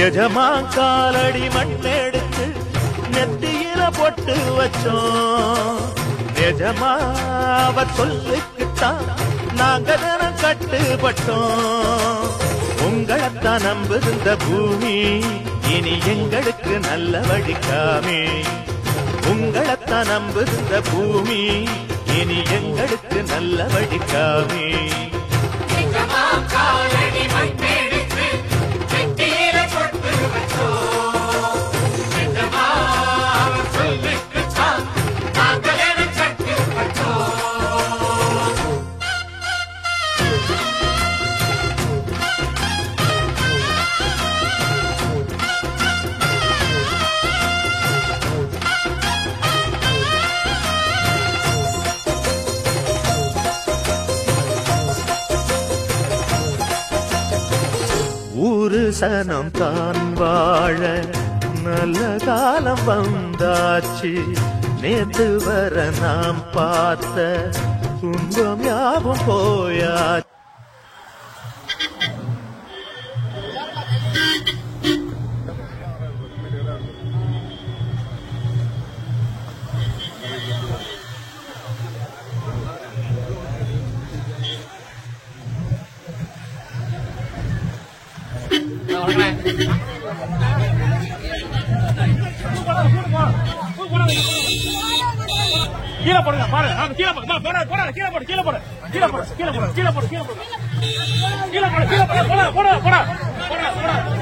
எஜமா காலடி மண்ணெடுத்து நெத்தியில பொட்டு வச்சோம். எஜமா அவர் சொல்லுக்குத்தான் நாங்க தினம் கட்டுப்பட்டோம். உங்களைத்தான் நம்புகின்ற பூமி இனி எங்களுக்கு நல்ல வழிக்காமே. உங்களைத்தான் நம்புகின்ற பூமி இனி எங்களுக்கு நல்ல வழிக்காமே. ஊரு சனம் தான் வாழ நல்ல காலம் வந்தாச்சு. நேத்து வர நாம் பார்த்த துன்பம் யாவும் போயாச்சு. கீழே போடுங்க பாருங்க. கீழே போடு கீழே போடு கீழே போடு கீழே போடு கீழே போடு கீழே போடு கீழே போடு கீழே போடு கீழே போடு போட போட போட போட